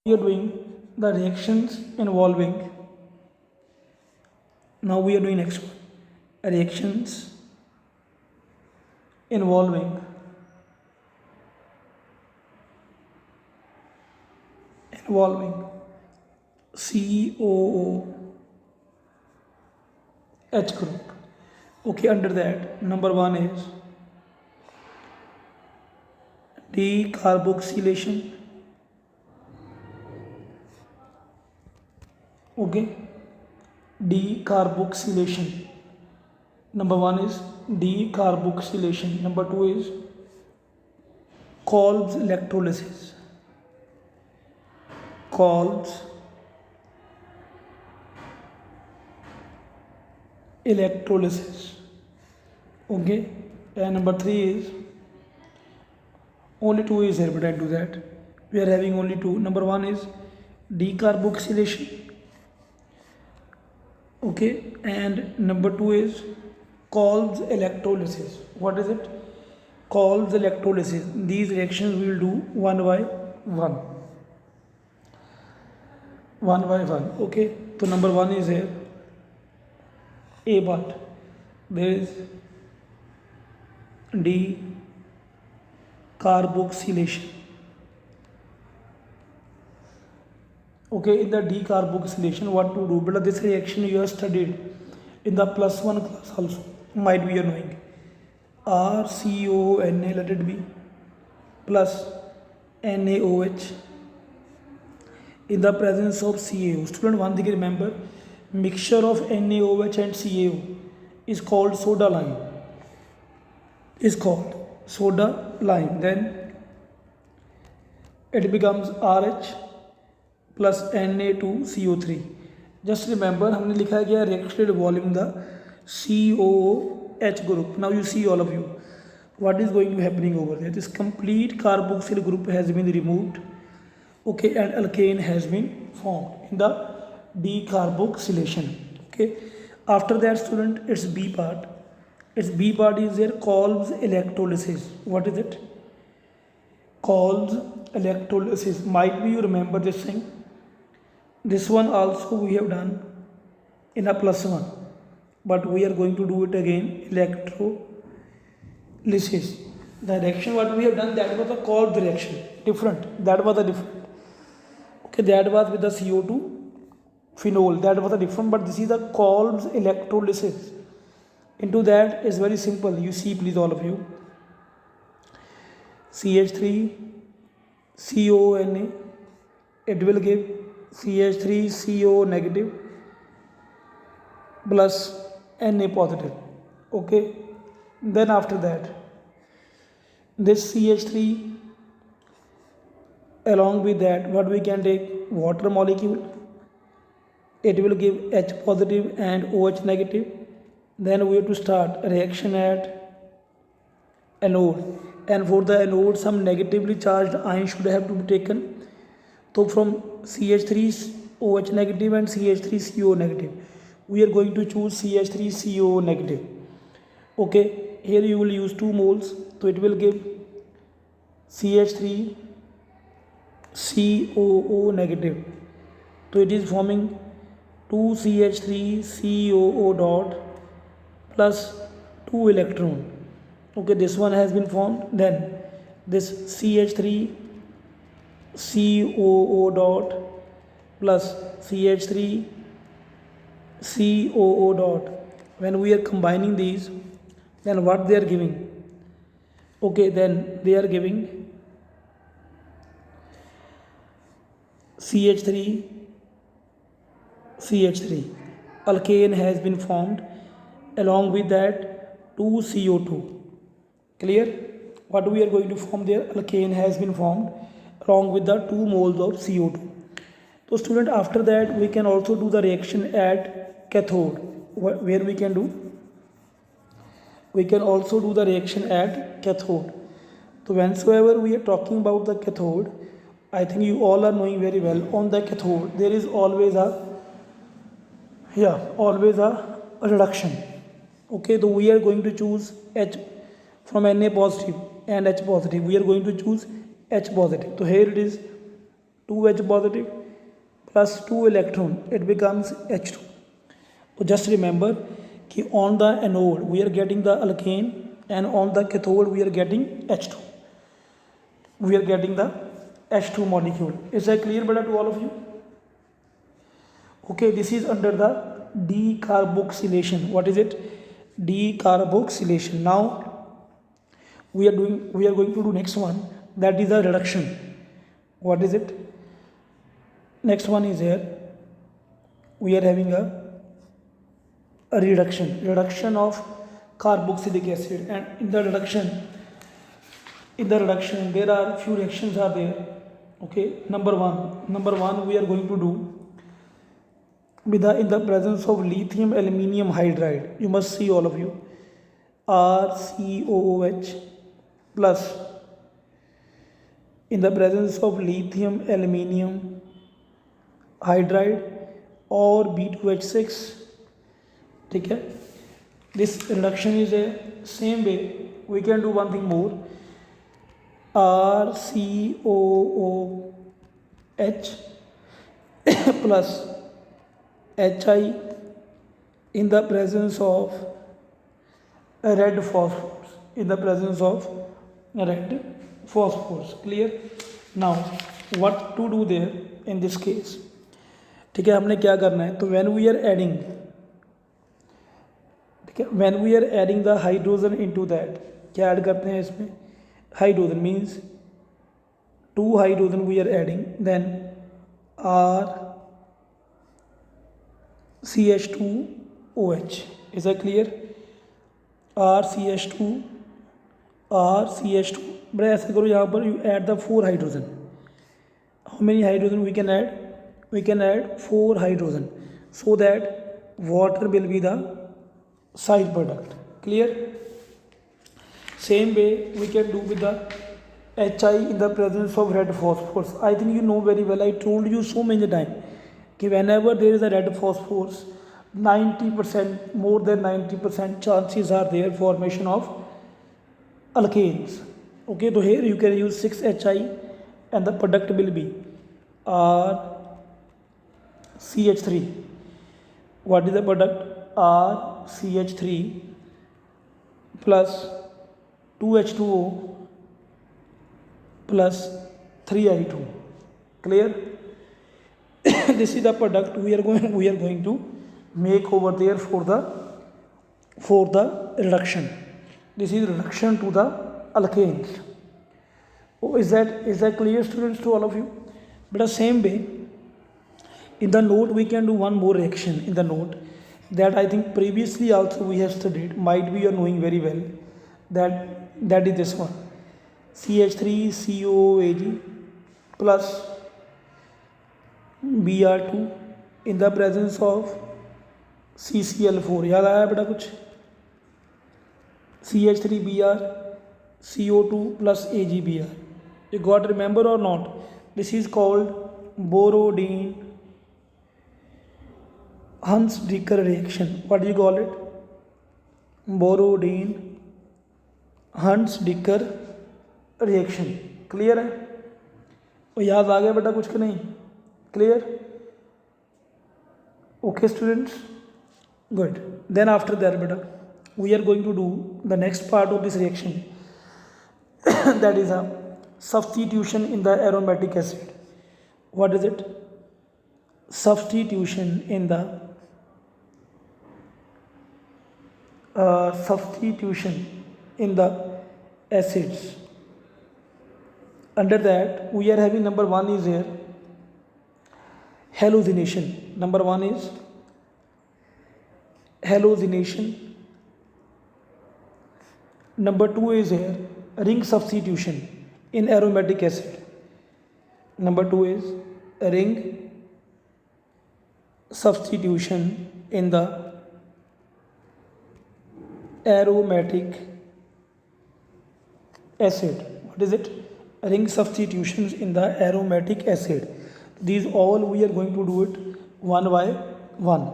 We are doing the reactions involving. Now we are doing next one. Reactions involving involving COOH group. Okay, under that, number one is decarboxylation. Okay, decarboxylation. Number one is decarboxylation. Number two is Kolb's electrolysis. Kolb's electrolysis. Okay, and number three is only two is here, but I do that. We are having only two. Number one is decarboxylation. Okay, and number two is Kolb's electrolysis. What is it? Kolb's electrolysis. These reactions we will do one by one. One by one. Okay, so number one is here. A part. There is decarboxylation. Okay, in the decarboxylation, what to do? But this reaction you have studied in the plus one class also. Might be knowing. RCONA, let it be, plus NaOH in the presence of CaO. Student, one thing remember, mixture of NaOH and CaO is called soda lime. Is called soda lime. Then it becomes RH plus Na2CO3. Just remember, हमने लिखा गया reacted volume the COOH group. Now you see all of you what is going to be happening over there. This complete carboxyl group has been removed. Okay, and alkane has been formed in the decarboxylation. Okay, after that, student, its B part. Its B part is there, Kolb's electrolysis. What is it? Kolb's electrolysis. Might be you remember this thing. This one also we have done in a plus one, but we are going to do it again. Electrolysis. The reaction what we have done, that was a Kolb's reaction. Different. That was a different. Okay, that was with the CO2 phenol. That was a different, but this is the Kolb's electrolysis. Into that is very simple. You see, please, all of you. CH3 CONA. It will give CH3 CO negative plus Na positive. Okay. Then after that, this CH3 along with that, what we can take, water molecule. It will give H positive and OH negative. Then we have to start a reaction at anode, and for the anode some negatively charged ion should have to be taken. So from CH3 OH negative and CH3 CO negative, we are going to choose CH3 CO negative. Okay, here you will use 2 moles, so it will give CH3 COO negative. So it is forming 2 CH3 COO dot plus 2 electron. Okay, this one has been formed. Then this CH3 COO dot plus CH3 COO dot. When we are combining these, then what they are giving? Okay, then they are giving CH3 CH3. Alkane has been formed. Along with that, 2 CO2. Clear? What we are going to form there? Alkane has been formed along with the 2 moles of CO2. So student, after that we can also do the reaction at cathode. Where we can do? We can also do the reaction at cathode. So whensoever we are talking about the cathode, I think you all are knowing very well, on the cathode there is always a reduction. Okay, so we are going to choose H from Na positive and H positive. We are going to choose H positive. So here it is 2H positive plus 2 electron, it becomes H2. So just remember कि on the anode we are getting the alkane and on the cathode we are getting H2. We are getting the H2 molecule. Is that clear better to all of you? Okay, this is under the decarboxylation. What is it? Decarboxylation. Now we are going to do next one, that is the reduction. What is it? Next one is here, we are having a reduction of carboxylic acid, and in the reduction there are few reactions are there. Okay, number one we are going to do in the presence of lithium aluminium hydride. You must see, all of you, RCOOH plus in the presence of lithium aluminium hydride or B2H6. ठीक है, this reduction is a same way. We can do one thing more, RCOOH plus HI in the presence of red phosphorus, clear? Now what to do there in this case? ठीक है, हमने क्या करना है, तो when we are adding the hydrogen into that, क्या add करते हैं इसमें? Hydrogen means 2 hydrogen we are adding, then RCH2OH. Is that clear? RCH2, but ऐसे करो, यहाँ पर you add the 4 hydrogen. How many hydrogen we can add? We can add 4 hydrogen, so that water will be the side product. Clear? Same way we can do with the HI in the presence of red phosphorus. I think you know very well, I told you so many times कि whenever there is a red phosphorus, 90%, more than 90% chances are there formation of alkanes. Okay, so here you can use 6HI and the product will be RCH3. What is the product? RCH3 plus 2H2O plus 3I2. Clear? This is the product we are going to make over there for the reduction. This is reduction to the alkanes. Oh, is that clear, students, to all of you? But the same way, in the note we can do one more reaction in the note that I think previously also we have studied, might be you are knowing very well, that is this one, CH3COAG plus Br2 in the presence of CCl4. याद आया बेटा कुछ? CH3Br CO2 plus AgBr. You got remember or not? This is called Borodin Hunsdiker reaction. What do you call it? Borodin Hunsdiker reaction. Clear है? वो याद आ गया बेटा कुछ कि नहीं? Clear? Okay, students? Good. Then after that beta, we are going to do the next part of this reaction that is a substitution in the aromatic acid. What is it? Substitution in the acids. Under that we are having number one is here hallucination. Number one is hallucination. Number two is here ring substitution in aromatic acid. Number two is ring substitution in the aromatic acid. What is it? Ring substitutions in the aromatic acid. These all we are going to do it one by one.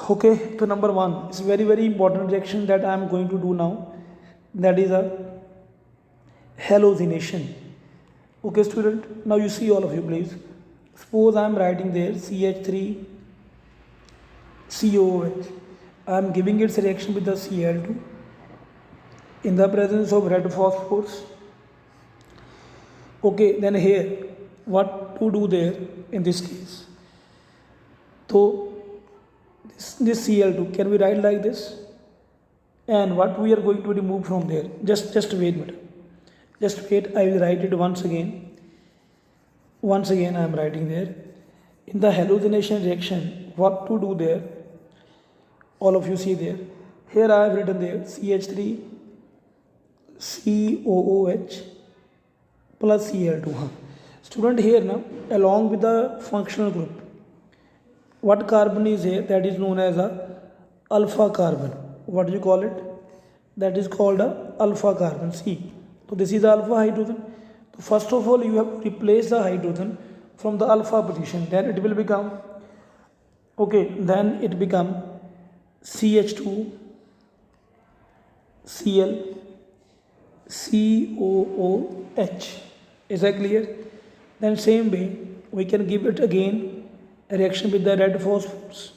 Okay, so number one is very very important reaction that I am going to do now, that is a hallucination. Okay, student, now you see all of you, please. Suppose I am writing there CH3 COOH. I am giving its reaction with the Cl2 in the presence of red phosphorus. Okay, then here, what to do there in this case? So, this Cl2, can we write like this? And what we are going to remove from there? Just wait a minute. Just wait, I will write it once again. Once again, I am writing there. In the halogenation reaction, what to do there? All of you see there. Here I have written there CH3 COOH plus Cl2. Student, here now, along with the functional group, what carbon is here? That is known as a alpha carbon. What do you call it? That is called a alpha carbon. See, so this is the alpha hydrogen. So first of all, you have to replace the hydrogen from the alpha position. Then it will become, okay, then it become CH2 Cl COOH. Is that clear? Then same way we can give it again a reaction with the red phosphorus.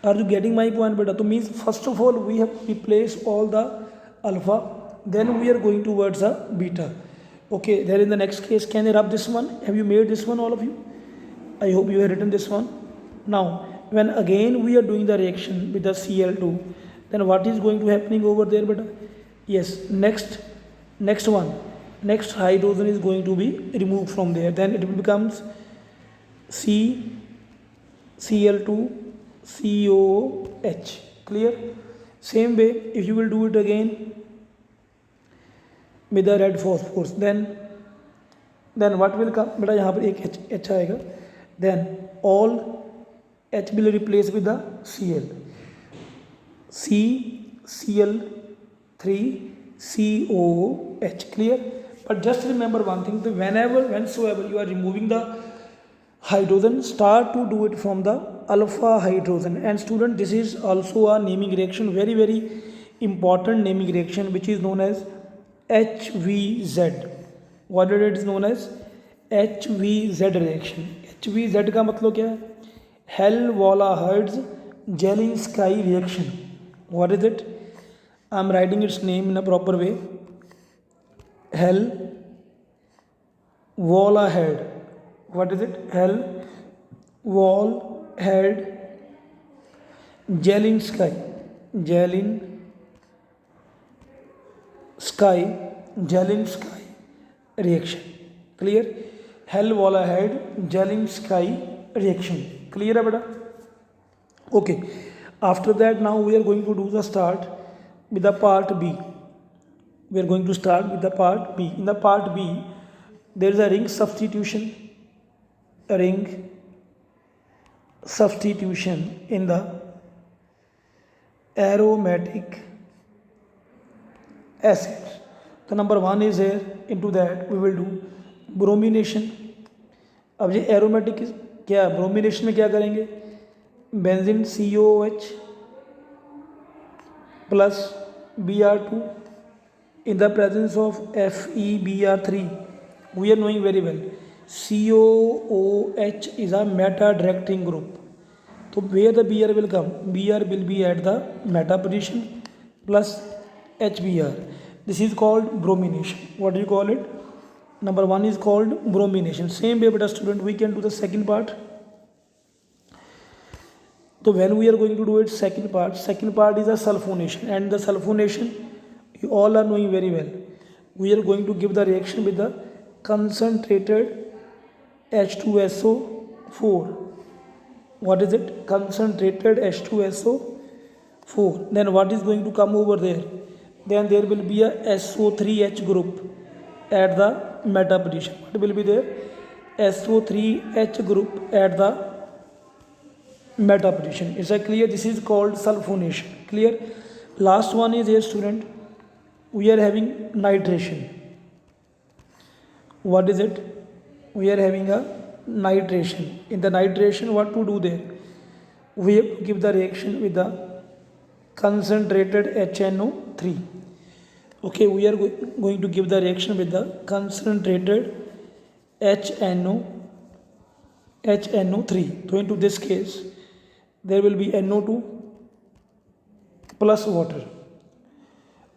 Are you getting my point, beta? So means first of all we have to replace all the alpha, then we are going towards a beta. Okay, there in the next case, can you rub this one? Have you made this one, all of you? I hope you have written this one. Now, when again we are doing the reaction with the Cl2, then what is going to happening over there, beta? Yes, next hydrogen is going to be removed from there. Then it becomes Cl2 COOH. Clear? Same way, if you will do it again with the red phosphorus, then what will come? बेटा यहाँ पर एक H आएगा. Then all H will replace with the Cl. Cl3 COOH. Clear? But just remember one thing: whensoever you are removing the hydrogen, start to do it from the alpha hydrogen. And student, this is also a naming reaction, very very important naming reaction, which is known as HVZ. What it is known as? HVZ reaction. HVZ का मतलब क्या है? Hell-Wohler-Hertz Jelinski reaction. What is it? I am writing its name in a proper way. Hell-Wohler-Hertz. What is it? Hell-Wohler-Hertz Jelinski reaction. Clear? Hell-Wohler-Hertz Jelinski reaction. Clear, beta? Okay. After that, now we are going to do the start with the part B. We are going to start with the part B. In the part B, there is a ring substitution. In the aromatic acid. So number one is here. Into that we will do bromination. अब ये aromatic क्या bromination में क्या करेंगे? Benzene COOH plus Br2 in the presence of FeBr3. We are knowing very well COOH is a meta-directing group. So where the Br will come? Br will be at the meta position plus HBr. This is called bromination. What do you call it? Number one is called bromination. Same way, but student, we can do the second part. So when we are going to do it, second part is a sulfonation, and the sulfonation you all are knowing very well. We are going to give the reaction with the concentrated H2SO4. What is it? Concentrated H2SO4. Then what is going to come over there? Then there will be a SO3H group at the meta position. What will be there? SO3H group at the meta position. Is that clear? This is called sulfonation. Clear? Last one is here, student. We are having nitration. What is it? We are having a nitration. In the nitration, what to do there? We have to give the reaction with the concentrated HNO3. Okay, we are going to give the reaction with the concentrated HNO3. So into this case, there will be NO2 plus water.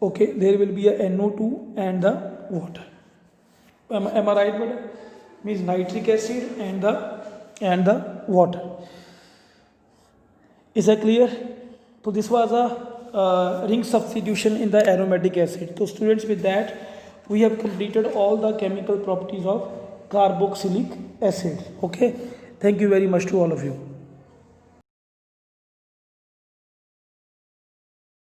Okay, there will be a NO2 and the water. Am I right, madam? Means nitric acid and the water. Is that clear? So this was a ring substitution in the aromatic acid. So students, with that we have completed all the chemical properties of carboxylic acid. Okay, thank you very much to all of you.